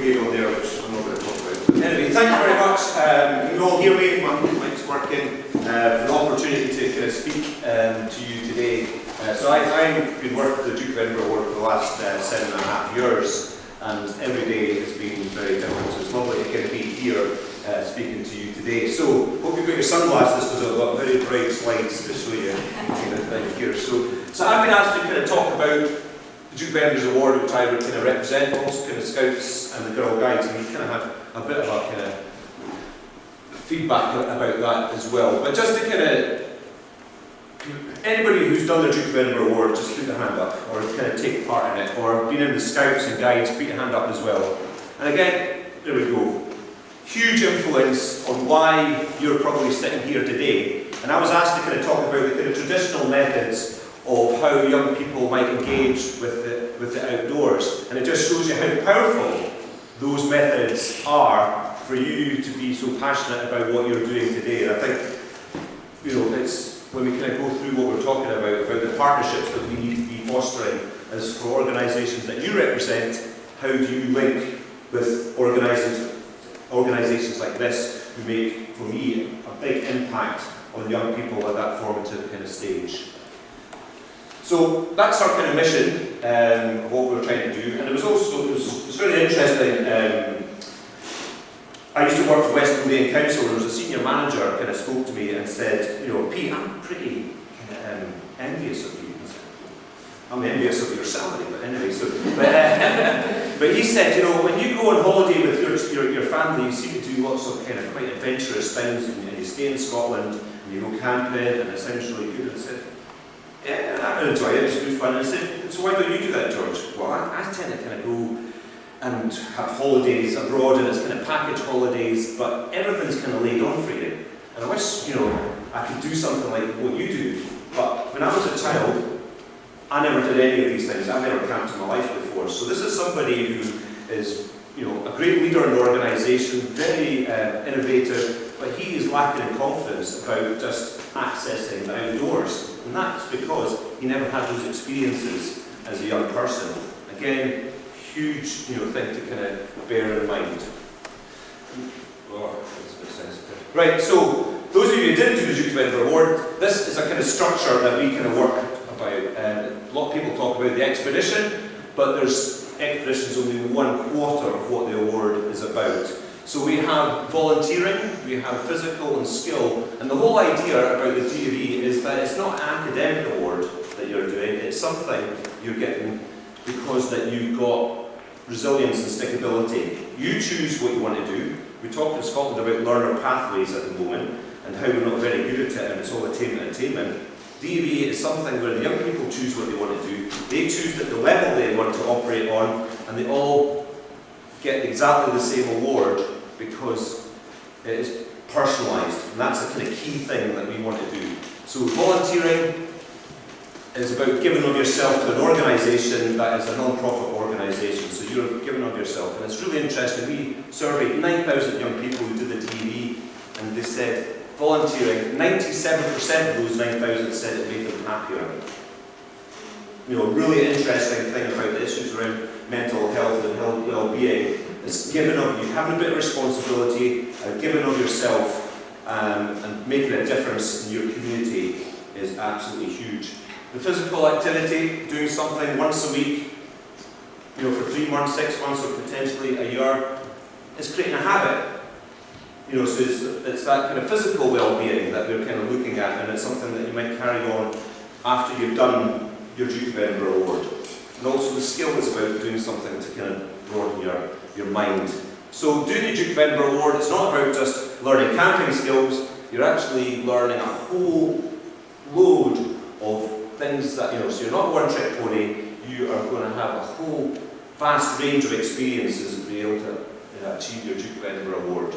made on there, which I'm not going to talk about. Anyway, thank you very much. Can you all hear me? My mic's working. For the opportunity to kind of speak to you today. So I've been working with the Duke of Edinburgh Award for the last 7.5 years, and every day has been very different. So it's lovely to kind of be here speaking to you today. So hope you've got your sunglasses, because I've got very bright slides to show you kind of thing here. So I've been asked to kind of talk about the Duke of Edinburgh's Award, which I would kind of represent, but also kind of Scouts and the Girl Guides, and we kind of have a bit of a kind of feedback about that as well. But just to kind of, anybody who's done the Duke of Edinburgh Award, just put their hand up, or kind of take part in it, or been in the Scouts and Guides, put your hand up as well. And again, there we go. Huge influence on why you're probably sitting here today. And I was asked to kind of talk about the kind of traditional methods of how young people might engage with the outdoors. And it just shows you how powerful those methods are for you to be so passionate about what you're doing today. And I think, you know, it's when we kind of go through what we're talking about the partnerships that we need to be fostering as for organisations that you represent. How do you link with organisations like this who make, for me, a big impact on young people at that formative kind of stage? So that's our kind of mission, what we're trying to do. And it was very interesting. I used to work for West Lothian Council, and there was a senior manager kind of spoke to me and said, you know, Pete, I'm pretty kind of envious of you. I'm envious of your salary, but anyway. But he said, you know, when you go on holiday with your family, you seem to do lots of kind of quite adventurous things, and you stay in Scotland, and you go camping, and it sounds really good. And I said, yeah, I enjoy it, it's good fun. And I said, so why don't you do that, George? Well, I tend to kind of go and have holidays abroad, and it's kind of package holidays, but everything's kind of laid on for you. And I wish, you know, I could do something like what you do. But when I was a child, I never did any of these things. I've never camped in my life before. So this is somebody who is, you know, a great leader in the organisation, very innovative, but he is lacking in confidence about just accessing the outdoors. And that's because he never had those experiences as a young person. Again, huge, you know, thing to kind of bear in mind. Oh, that's a bit sensitive. Right, so those of you who didn't do the Duke of Edinburgh Award, this is a kind of structure that we kind of work about. A lot of people talk about the expedition, but expedition's only 1/4 of what the award is about. So we have volunteering, we have physical and skill, and the whole idea about the DOE is that it's not an academic award that you're doing, it's something you're getting because that you've got resilience and stickability. You choose what you want to do. We talk in Scotland about learner pathways at the moment, and how we're not very good at it, and it's all attainment. DOE is something where the young people choose what they want to do, they choose at the level they want to operate on, and they all get exactly the same award because it is personalised, and that's the kind of key thing that we want to do. So volunteering is about giving of yourself to an organisation that is a non-profit organisation, so you're giving of yourself, and it's really interesting. We surveyed 9,000 young people who did the DOE, and they said volunteering, 97% of those 9,000 said it made them happier. You know, a really interesting thing about the issues around mental health and well-being is giving of you, having a bit of responsibility, giving of yourself, and making a difference in your community is absolutely huge. The physical activity, doing something once a week, you know, for 3 months, 6 months, or potentially a year, is creating a habit. You know, so it's that kind of physical well-being that we're kind of looking at, and it's something that you might carry on after you've done your Duke of Edinburgh Award. And also the skill is about doing something to kind of broaden your mind. So doing the Duke of Edinburgh Award, it's not about just learning camping skills, you're actually learning a whole load of things that, you know, so you're not one trick pony, you are going to have a whole vast range of experiences to be able to achieve your Duke of Edinburgh Award.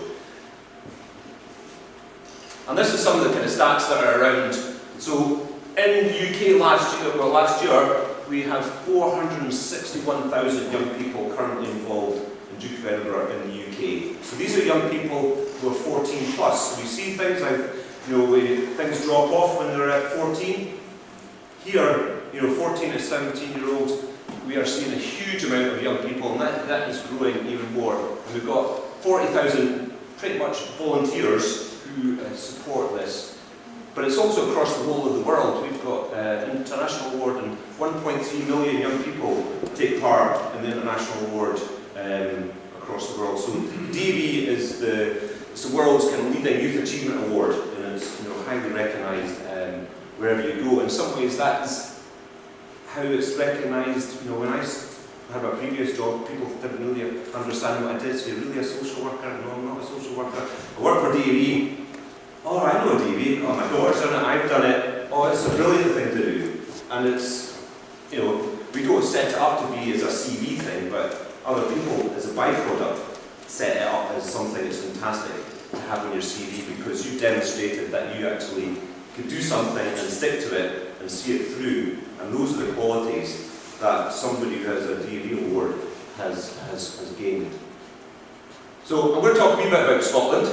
And this is some of the kind of stats that are around. So in the UK last year, we have 461,000 young people currently involved in Duke of Edinburgh in the UK. So these are young people who are 14 plus. So we see things like, you know, things drop off when they're at 14. Here, you know, 14 to 17-year-olds, we are seeing a huge huge amount of young people, and that is growing even more. And we've got 40,000 pretty much volunteers who support this. But it's also across the whole of the world. We've got an international award, and 1.3 million young people take part in the international award across the world. So DAV is the world's kind of leading youth achievement award, and it's highly recognised wherever you go. In some ways, that's how it's recognised. When I had my previous job, people didn't really understand what I did. So, you're really a social worker? No, I'm not a social worker. I work for DAV. Oh, I know DAV. Oh, my daughter's done it. I've done it. Oh, it's a brilliant thing to do. And it's, we don't set it up to be as a CV thing, but other people, as a byproduct, set it up as something that's fantastic to have on your CV, because you demonstrated that you actually could do something and stick to it and see it through. And those are the qualities that somebody who has a DAV award has gained. So I'm going to talk a wee bit about Scotland.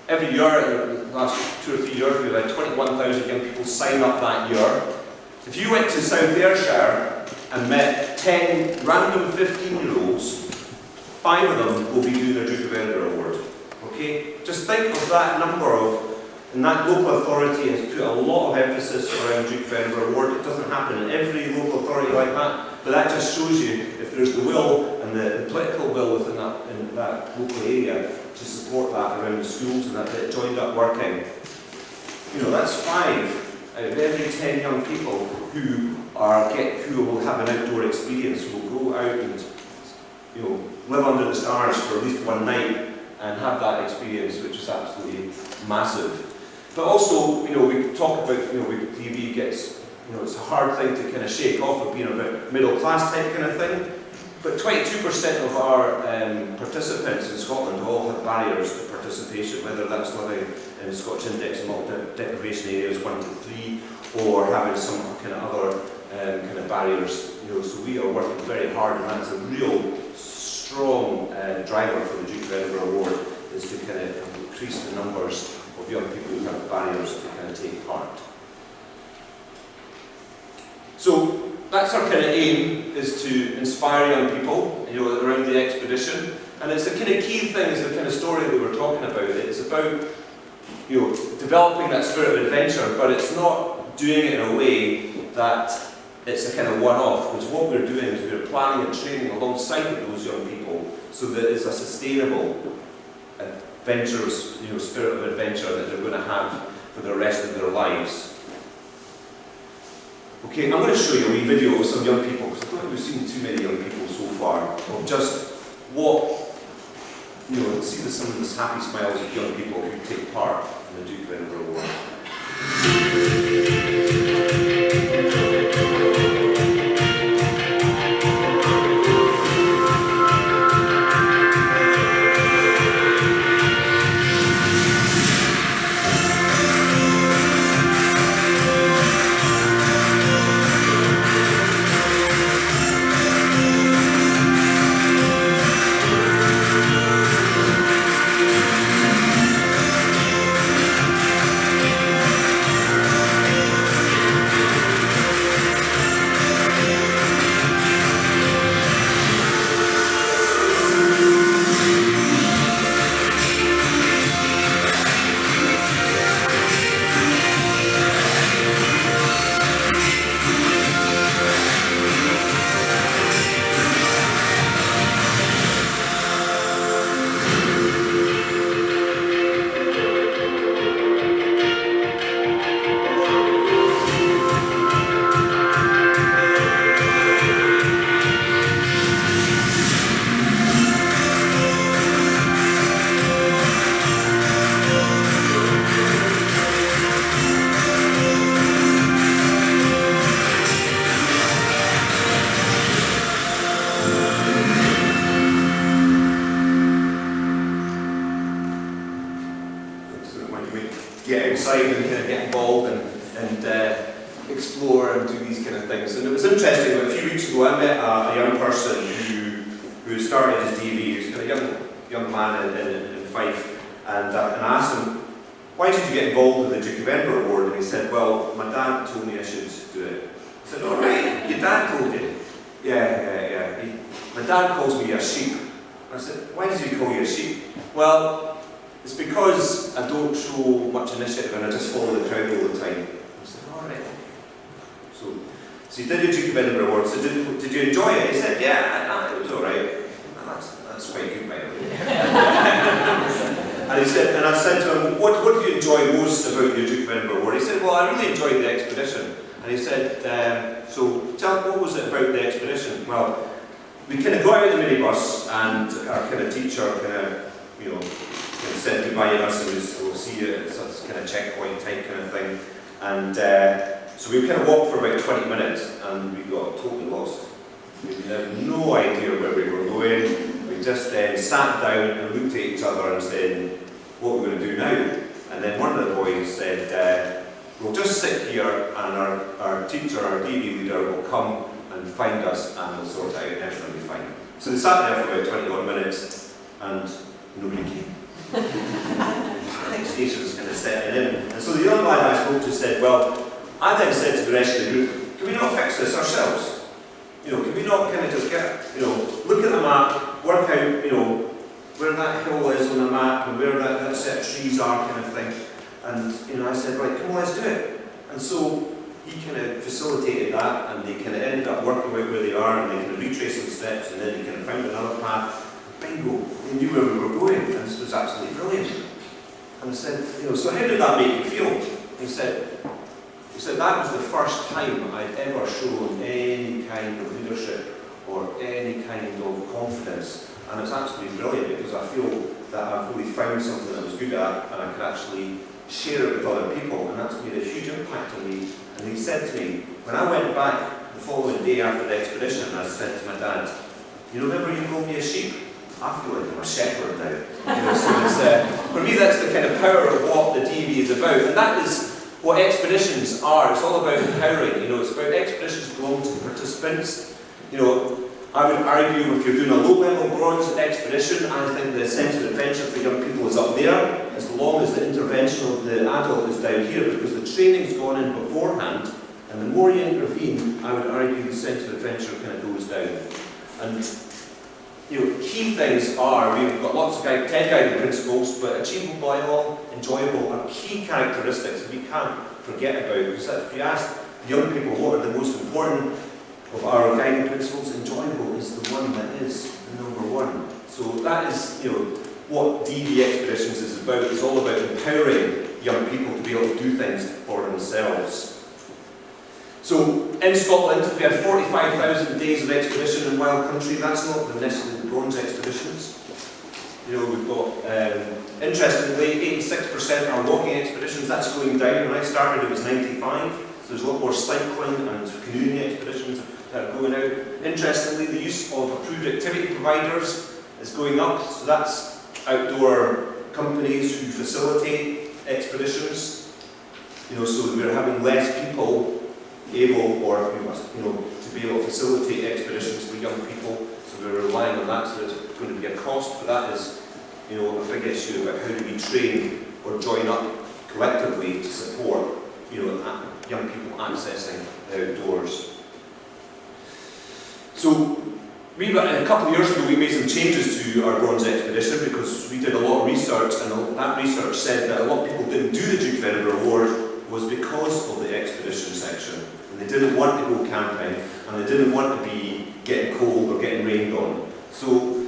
Every year, in the last 2 or 3 years, we've had 21,000 young people sign up that year. If you went to South Ayrshire and met 10 random 15-year-olds, 5 of them will be doing their Duke of Edinburgh Award. Okay? Just think of that number and that local authority has put a lot of emphasis around Duke of Edinburgh Award. It doesn't happen in every local authority like that, but that just shows you if there's the will and the political will within that local area to support that around the schools and that bit joined up working. That's 5 out of every 10 young people who will have an outdoor experience, who will go out and live under the stars for at least one night and have that experience, which is absolutely massive. But also, we talk about, DAV gets, it's a hard thing to kind of shake off of being a bit middle class type kind of thing. But 22% of our participants in Scotland all have barriers to participation, whether that's living in the Scottish Index of Multiple Deprivation Areas 1 to 3, or having some kind of other kind of barriers. So we are working very hard, and that's a real strong driver for the Duke of Edinburgh Award, is to kind of increase the numbers of young people who have barriers to kind of take part. So that's our kind of aim, is to inspire young people, around the expedition. And it's the kind of key thing, is the kind of story that we were talking about. It's about, developing that spirit of adventure, but it's not doing it in a way that it's a kind of one-off. Because what we're doing is we're planning and training alongside of those young people, so that it's a sustainable, adventurous, spirit of adventure that they're going to have for the rest of their lives. Okay, I'm going to show you a wee video of some young people, because I don't think we've seen too many young people so far, of just what, see some of the happy smiles of young people who take part in the Duke of Edinburgh Award. Get outside and kind of get involved and explore and do these kind of things. And it was interesting, a few weeks ago I met a young person who started his DAV. He was kind of a young man in Fife, and I asked him, why did you get involved with the Duke of Edinburgh Award? And he said, well, my dad told me I should do it. I said, all right, your dad told you? Yeah. my dad calls me a sheep. I said, why does he call you a sheep? Well, it's because I don't show much initiative and I just follow the crowd all the time. I said, all right. So he did the Duke of Edinburgh Award. So did you enjoy it? He said, yeah, it was all right. That's quite good, by the way. And I said to him, what do you enjoy most about your Duke of Edinburgh Award? He said, well, I really enjoyed the expedition. And he said, so tell me, what was it about the expedition? Well, we kind of got out of the minibus and our kind of teacher kind of said goodbye to us and we'll see you at some kind of checkpoint type kind of thing. And so we kind of walked for about 20 minutes and we got totally lost. We had no idea where we were going. We just then sat down and looked at each other and said, what are we going to do now? And then one of the boys said, we'll just sit here and our teacher, our DV leader, will come and find us and we'll sort it out and everything will be fine. So they sat there for about 21 minutes and nobody came. Panic was kind of setting in. And so the young lad I spoke to said, well, I then said to the rest of the group, can we not fix this ourselves? Can we not kind of just get, look at the map, work out, where that hill is on the map and where that set of trees are kind of thing. And, I said, right, come on, let's do it. And so he kind of facilitated that and they kind of ended up working out where they are and they kind of retraced some steps and then they kind of found another path. Bingo, they knew where we were going and this was absolutely brilliant. And I said, so how did that make you feel? He said, that was the first time I'd ever shown any kind of leadership or any kind of confidence. And it's absolutely brilliant because I feel that I've really found something that I was good at and I could actually share it with other people, and that's made a huge impact on me. And he said to me, when I went back the following day after the expedition, I said to my dad, remember you called me a sheep? I feel like I'm a shepherd now. So it's, for me that's the kind of power of what the DV is about, and that is what expeditions are. It's all about empowering, it's about expeditions belong to participants. I would argue if you're doing a low-level bronze expedition, I think the sense of adventure for young people is up there, as long as the intervention of the adult is down here, because the training's gone in beforehand, and the more you intervene, I would argue the sense of adventure kind of goes down. And key things are, we've got lots of 10 guiding principles, but achievable by all, enjoyable are key characteristics that we can't forget about. Because if you ask young people what are the most important of our guiding principles, enjoyable is the one that is the number one. So that is, what DV Expeditions is about. It's all about empowering young people to be able to do things for themselves. So in Scotland, we have 45,000 days of expedition in wild country. That's not necessarily the bronze expeditions. We've got, interestingly, 86% are walking expeditions. That's going down. When I started, it was 95. So there's a lot more cycling and canoeing expeditions that are going out. Interestingly, the use of approved activity providers is going up. So that's outdoor companies who facilitate expeditions. So we're having less people able, or to be able to facilitate expeditions for young people. So we're relying on that. So there's going to be a cost, but that is, a big issue about how do we train or join up collectively to support, young people accessing the outdoors. So a couple of years ago we made some changes to our bronze expedition because we did a lot of research, and that research said that a lot of people didn't do the Duke of Edinburgh Award was because of the expedition section. And they didn't want to go camping, and they didn't want to be getting cold or getting rained on. So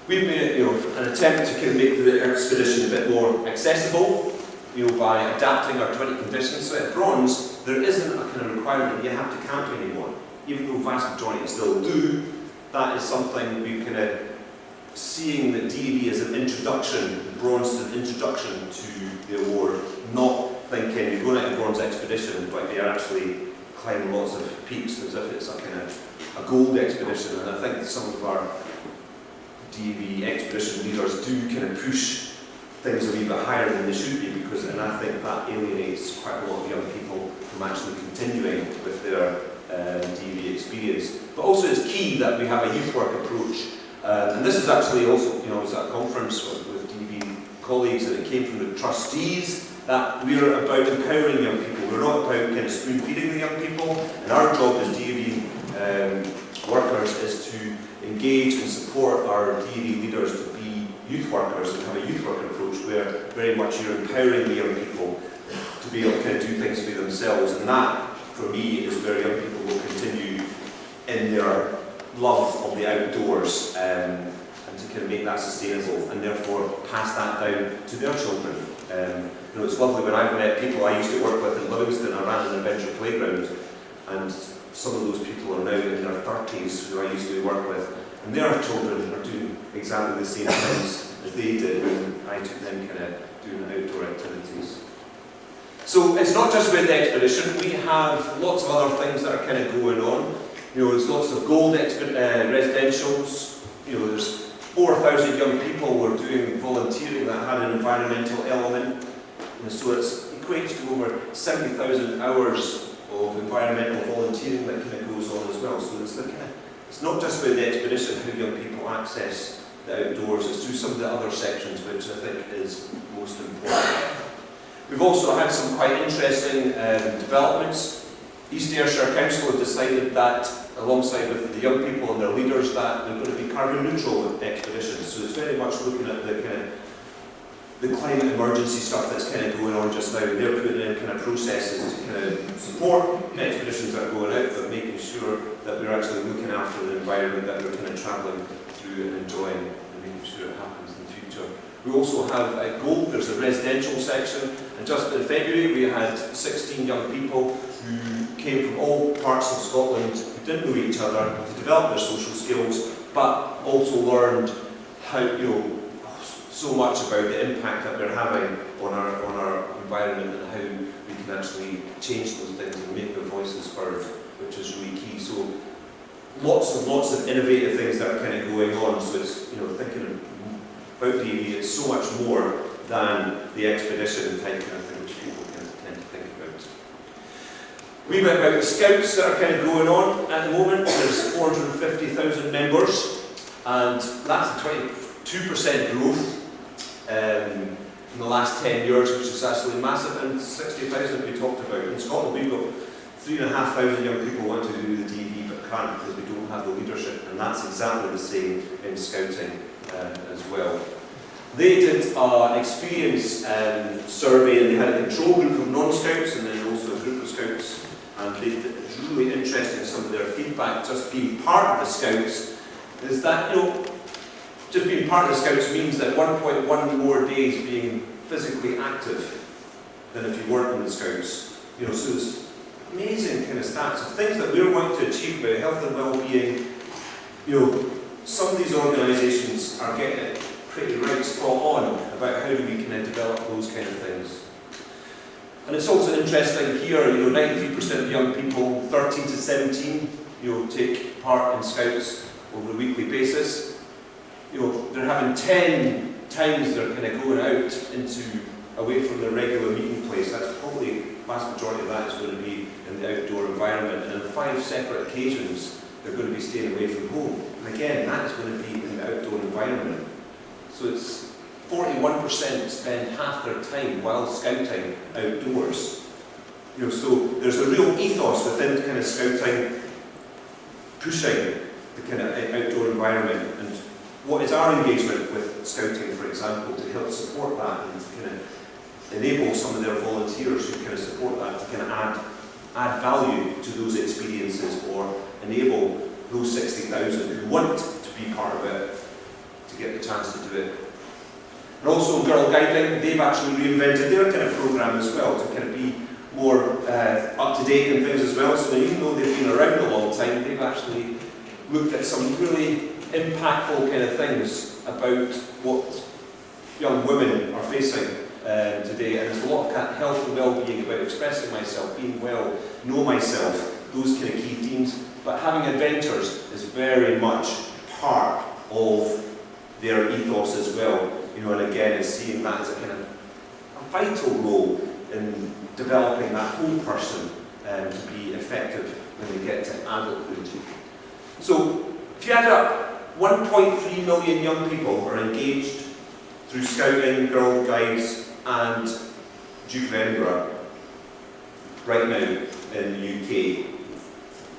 we've made an attempt to kind of make the expedition a bit more accessible, by adapting our 20 conditions. So at bronze, there isn't a kind of requirement that you have to camp anymore. Even though vast majority still do, that is something we're kind of seeing that DV as an introduction, bronze is an introduction to the award, not thinking you're going out on a bronze expedition, but you're actually climbing lots of peaks as if it's a kind of a gold expedition. And I think some of our DV expedition leaders do kind of push things a wee bit higher than they should be, and I think that alienates quite a lot of young people from actually continuing with their DV experience. But also it's key that we have a youth work approach, and this is actually also, I was at a conference with DV colleagues, and it came from the trustees, that we're about empowering young people. We're not about kind of spoon feeding the young people, and our job as DV workers is to engage and support our DV leaders to be youth workers and have a youth worker approach where very much you're empowering the young people to be able to kind of do things for themselves. And that, for me, is where young people will continue in their love of the outdoors and to kind of make that sustainable and therefore pass that down to their children. You know, it's lovely when I've met people I used to work with in Livingston. I ran an adventure playground, and some of those people are now in their 30s who I used to work with, and their children are doing exactly the same things as they did when I took them kind of doing outdoor activities. So it's not just with the expedition, we have lots of other things that are kind of going on. You know, there's lots of gold residentials, you know, there's 4,000 young people were doing volunteering that had an environmental element, and so it's equates to over 70,000 hours of environmental volunteering that kind of goes on as well. So it's not just about the expedition, how young people access the outdoors, it's through some of the other sections which I think is most important. We've also had some quite interesting developments. East Ayrshire Council have decided that, alongside with the young people and their leaders, that they're going to be carbon neutral expeditions. So it's very much looking at the kind of the climate emergency stuff that's kind of going on just now. They're putting in kind of processes to kind of support the expeditions that are going out, but making sure that we're actually looking after the environment that we're kind of travelling through and enjoying, and making sure it happens in the future. We also have at Gold, there's a residential section, and just in February we had 16 young people who came from all parts of Scotland, who didn't know each other, to develop their social skills, but also learned how, you know, so much about the impact that they're having on our environment and how we can actually change those things and make their voices heard, which is really key. So lots of innovative things that are kind of going on. So it's, you know, thinking about DV, it's so much more than the expedition type kind of thing which people can tend to think about. We went about the Scouts that are kind of going on at the moment. There's 450,000 members, and that's a 22% growth in the last 10 years, which is actually massive, and 60,000 we talked about. In Scotland we've got 3,500 young people want to do the DV but can't because we don't have the leadership, and that's exactly the same in Scouting as well. They did an experience survey, and they had a control group of non-Scouts and then also a group of Scouts, and it was really interesting, some of their feedback. Just being part of the Scouts is that, you know, just being part of the Scouts means that 1.1 more days being physically active than if you weren't in the Scouts. You know, so there's amazing kind of stats of things that we're wanting to achieve about health and well-being. You know, some of these organisations are getting it pretty right spot on about how do we kind of develop those kind of things. And it's also interesting here, you know, 93% of young people, 13 to 17, you know, take part in Scouts over a weekly basis. You know, they're having 10 times they're kind of going out away from their regular meeting place. That's probably, the vast majority of that is going to be in the outdoor environment. And on 5 separate occasions, they're going to be staying away from home. And again, that is going to be in the outdoor environment. So it's 41% spend half their time while scouting outdoors. You know, so there's a real ethos within kind of scouting, pushing the kind of outdoor environment. And what is our engagement with scouting, for example, to help support that and to kind of enable some of their volunteers who kind of support that to kind of add value to those experiences, or enable those 60,000 who want to be part of it to get the chance to do it. And also Girl Guiding, they've actually reinvented their kind of programme as well to kind of be more up to date and things as well. So even though they've been around a long time, they've actually looked at some really impactful kind of things about what young women are facing today. And there's a lot of health and well-being, about expressing myself, being well, know myself, those kind of key themes. But having adventures is very much part of their ethos as well. You know, and again, is seeing that as a kind of a vital role in developing that whole person to be effective when they get to adulthood. So, if you add up, 1.3 million young people are engaged through Scouting, Girl Guides and Duke of Edinburgh right now in the UK.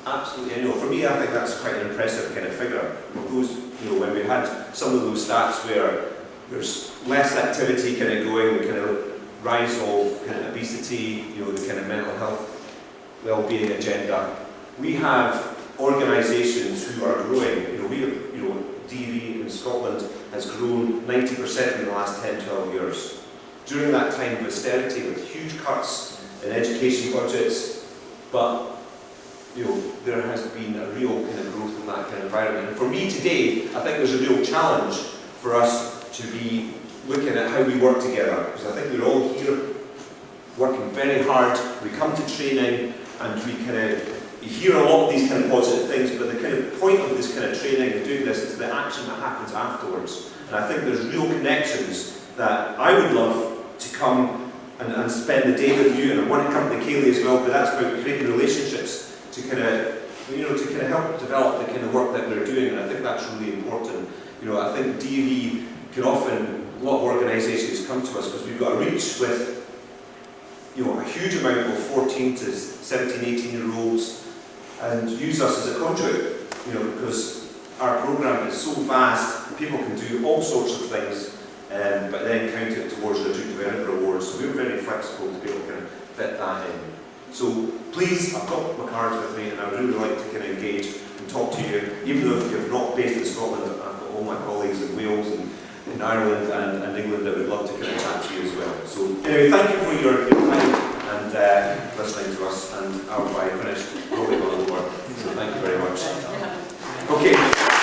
Absolutely, I know. For me, I think that's quite an impressive kind of figure. suppose, you know, when we had some of those stats where there's less activity kind of going, the kind of rise of kind of obesity, you know, the kind of mental health, well-being agenda, we have organisations who are growing. DV in Scotland has grown 90% in the last 10, 12 years. During that time of austerity, with huge cuts in education budgets, but there has been a real kind of growth in that kind of environment. And for me today, I think there's a real challenge for us to be looking at how we work together, because I think we're all here working very hard. We come to training and we kind of hear a lot of these kind of positive things, but the kind of point of this kind of training and doing this is the action that happens afterwards. And I think there's real connections that I would love to come and spend the day with you, and I want to come to Kaylee as well, but that's about creating relationships to kind of help develop the kind of work that we're doing, and I think that's really important. I think DV can often, a lot of organisations come to us because we've got a reach with a huge amount of 14 to 17, 18-year-olds, and use us as a conduit, because our programme is so vast, people can do all sorts of things, but then count it towards the Duke of Edinburgh Awards, so we're very flexible to be able to kind of fit that in. So please, I've got my cards with me, and I would really like to kind of engage and talk to you, even though if you're not based in Scotland. I've got all my colleagues in Wales and in Ireland and England that would love to kind of chat to you as well. So anyway, thank you for your time and listening to us, and I'll be finished rolling on the board. So thank you very much. Okay.